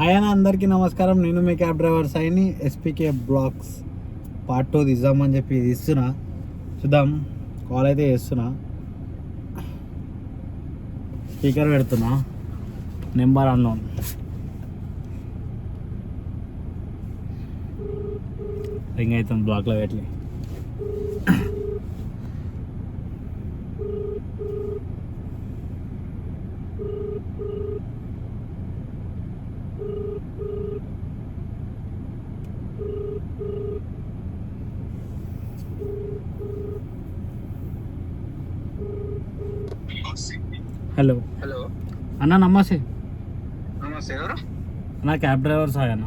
Hi అన్న, అందరికీ నమస్కారం. నేను మీ క్యాబ్ డ్రైవర్ సాయిని. ఎస్పీకే బ్లాగ్స్ పార్ట్ 2 తీద్దామని చెప్పి ఇస్తున్నా. చూద్దాం, కాల్ అయితే చేస్తున్నా, స్పీకర్ పెడుతున్నా, నెంబర్ అన్నోన్. రింగ్ అవుతుంది, బ్లాక్లో పెట్టి. హలో హలో అన్న, నమస్తే. నమస్తే. ఎవరు? అన్న క్యాబ్ డ్రైవర్ సాయి అన్న.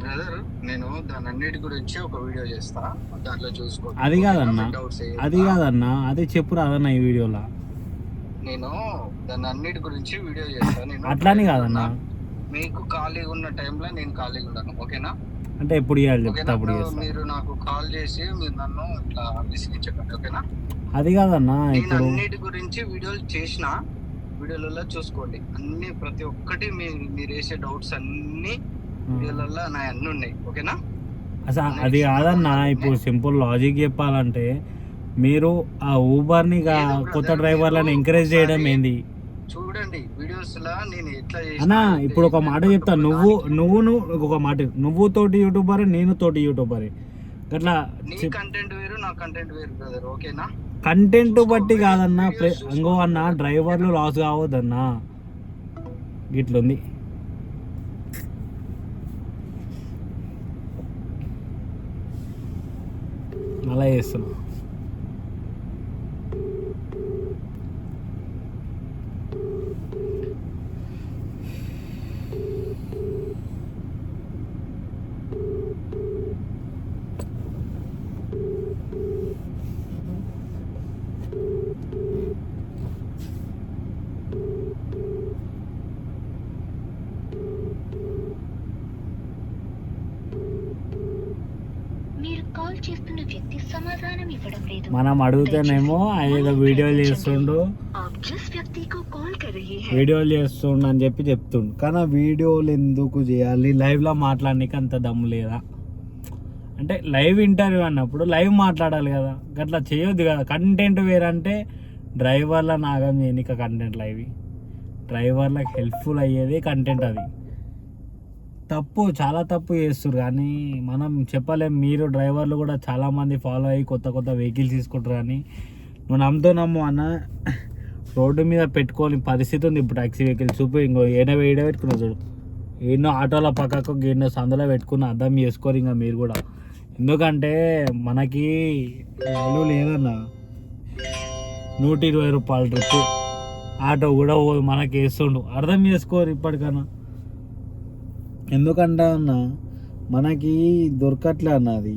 బ్రదర్, నేను దాని అన్నిటి గురించి ఒక వీడియో చేస్తా, దాంట్లో చూసుకో. అది కాదన్న, అది చెప్పు రాదన్న ఈ వీడియోలో. నేను దాని అన్నిటి గురించి వీడియో చేస్తా. నేను అట్లానే కాదన్న, మీకు ఖాళీగా ఉన్న టైంలో నేను ఖాళీగా ఉన్నాను, ఓకేనా? అంటే ఎప్పుడు చేయాలి చెప్తా, అప్పుడు మీరు నాకు కాల్ చేసి మీరు నన్ను ఇట్లా విసిగించకండి, ఓకేనా? అది కాదన్న, నేను అన్నిటి గురించి వీడియోలు చేసిన, వీడియోలలో చూసుకోండి. అన్ని ప్రతి ఒక్కటి మీరు వేసే డౌట్స్ అన్ని వీడియోలలో నా అన్ని ఉన్నాయి, ఓకేనా? అసలు అది కాదన్న, ఇప్పుడు సింపుల్ లాజిక్ చెప్పాలంటే మీరు ఆ ఊబర్ని కొత్త డ్రైవర్లను ఎంకరేజ్ చేయడం ఏంది? చూడండి వీడియోస్ లా నేను ఎట్లా అన్న. ఇప్పుడు ఒక మాట చెప్తా, నువ్వు ఒక మాట, నువ్వు తోటి యూట్యూబర్, నేను తోటి యూట్యూబర్, అట్లా కంటెంట్ వేరు, నా కంటెంట్ వేరు బ్రదర్, ఓకేనా? కంటెంట్ బట్టి కాదన్నా, ఇంకో అన్న డ్రైవర్లు లాస్ కావద్దన్నా, ఇట్లుంది. అలా చేస్తున్నా. మనం అడిగితేనేమో ఏదో వీడియోలు చేస్తుండు అని చెప్పి చెప్తుండు. కానీ వీడియోలు ఎందుకు చేయాలి? లైవ్లో మాట్లాడడానికి అంత దమ్ము లేదా? అంటే లైవ్ ఇంటర్వ్యూ అన్నప్పుడు లైవ్ మాట్లాడాలి కదా, అట్లా చేయొద్దు కదా. కంటెంట్ వేరంటే డ్రైవర్ల నాగం చేయనిక కంటెంట్ లైవ్, డ్రైవర్లకు హెల్ప్ఫుల్ అయ్యేది కంటెంట్. అది తప్పు, చాలా తప్పు చేస్తారు. కానీ మనం చెప్పలేం. మీరు డ్రైవర్లు కూడా చాలామంది ఫాలో అయ్యి కొత్త కొత్త వెహికల్స్ తీసుకుంటారు. కానీ నువ్వు నమ్ము అన్న, రోడ్డు మీద పెట్టుకోని పరిస్థితి ఉంది ఇప్పుడు. టాక్సీ వెహికల్ చూపు, ఇంకో ఏడో పెట్టుకున్నా చూడు, ఎన్నో ఆటోల పక్కకు ఎన్నో సందులో పెట్టుకుని అర్థం చేసుకోరు ఇంకా మీరు కూడా. ఎందుకంటే మనకి వాల్యూ లేదన్న. 120 రూపాయల ట్రిప్ ఆటో కూడా మనకి వేస్తుండు, అర్థం చేసుకోరు ఇప్పటికన్నా. ఎందుకంటే అన్న, మనకి దొరకట్లే అన్న, అది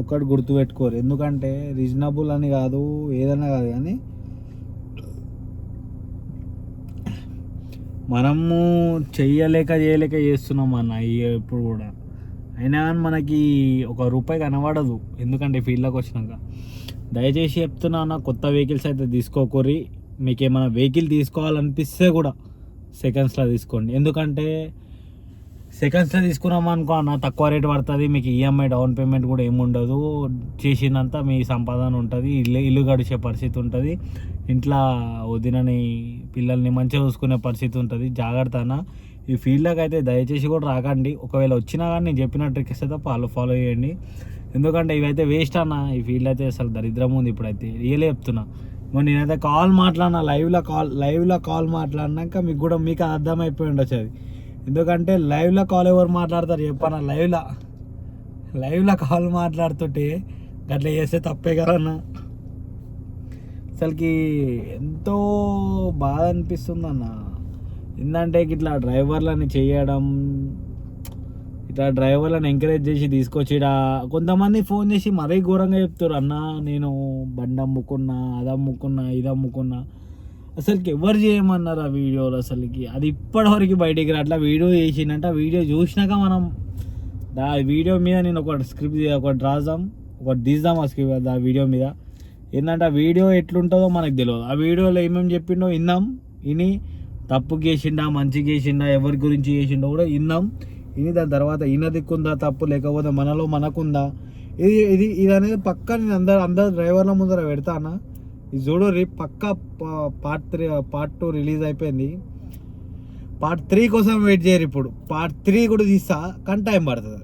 ఒక్కటి గుర్తుపెట్టుకోరు. ఎందుకంటే రీజనబుల్ అని కాదు, ఏదైనా కాదు, కానీ మనము చేయలేక చేస్తున్నాం అన్న ఇప్పుడు కూడా. అయినా కానీ మనకి ₹1 కనబడదు, ఎందుకంటే ఫీల్డ్లోకి వచ్చినాక. దయచేసి చెప్తున్నా అన్న, కొత్త వెహికల్స్ అయితే తీసుకోకూరి. మీకు ఏమైనా వెహికల్ తీసుకోవాలనిపిస్తే కూడా సెకండ్స్లో తీసుకోండి. ఎందుకంటే సెకండ్స్లో తీసుకున్నాం అనుకో అన్న, తక్కువ రేట్ పడుతుంది. మీకు ఈఎంఐ డౌన్ పేమెంట్ కూడా ఏముండదు, చేసిందంతా మీ సంపాదన ఉంటుంది. ఇల్లు గడిచే పరిస్థితి ఉంటుంది, ఇంట్లో వదినని పిల్లల్ని మంచిగా చూసుకునే పరిస్థితి ఉంటుంది. జాగ్రత్త అన్న. ఈ ఫీల్డ్లోకి అయితే దయచేసి కూడా రాకండి. ఒకవేళ వచ్చినా కానీ నేను చెప్పిన ట్రిక్స్ అయితే ఫాలో చేయండి. ఎందుకంటే ఇవైతే వేస్ట్ అన్న. ఈ ఫీల్డ్ అయితే అసలు దరిద్రం ఉంది ఇప్పుడైతే, రియలే చెప్తున్నా. నేనైతే కాల్ మాట్లాడినా, లైవ్లో కాల్ మాట్లాడినాక మీకు అర్థమైపోయి ఉండొచ్చు అది. ఎందుకంటే లైవ్లో కాల్ ఎవరు మాట్లాడతారు చెప్పన్న? లైవ్లో కాల్ మాట్లాడుతుంటే అట్లా చేస్తే తప్పే కదన్నా. అసలుకి ఎంతో బాధ అనిపిస్తుంది అన్న. ఏంటంటే ఇట్లా డ్రైవర్లని చేయడం, ఇట్లా డ్రైవర్లను ఎంకరేజ్ చేసి తీసుకొచ్చి కొంతమంది ఫోన్ చేసి మరీ ఘోరంగా చెప్తారు, అన్న నేను బండి అమ్ముకున్నా, అది అమ్ముకున్నా, ఇది అమ్ముకున్నా. అసలుకి ఎవరు చేయమన్నారు ఆ వీడియోలు? అసలుకి అది ఇప్పటివరకు బయటికి రాట్లా. వీడియో చేసిందంటే ఆ వీడియో చూసినాక మనం ఆ వీడియో మీద నేను ఒకటి తీద్దాం ఆ స్క్రిప్ట్ ఆ వీడియో మీద. ఏంటంటే ఆ వీడియో ఎట్లుంటుందో మనకు తెలియదు. ఆ వీడియోలో ఏమేమి చెప్పిండో విని తప్పు చేసిండా మంచి చేసిండా ఎవరి గురించి చేసిండో కూడా విన్నాం. ఇది దాని తర్వాత ఈయన దిక్కుందా తప్పు, లేకపోతే మనలో మనకుందా, ఇది అనేది పక్కా నేను అందరు డ్రైవర్ల ముందర పెడతా అన్న. ఇది చూడు పక్కా పార్ట్ 2 రిలీజ్ అయిపోయింది. పార్ట్ 3 కోసం వెయిట్ చేయరు. ఇప్పుడు పార్ట్ 3 కూడా తీస్తా, కానీ టైం పడుతుంది.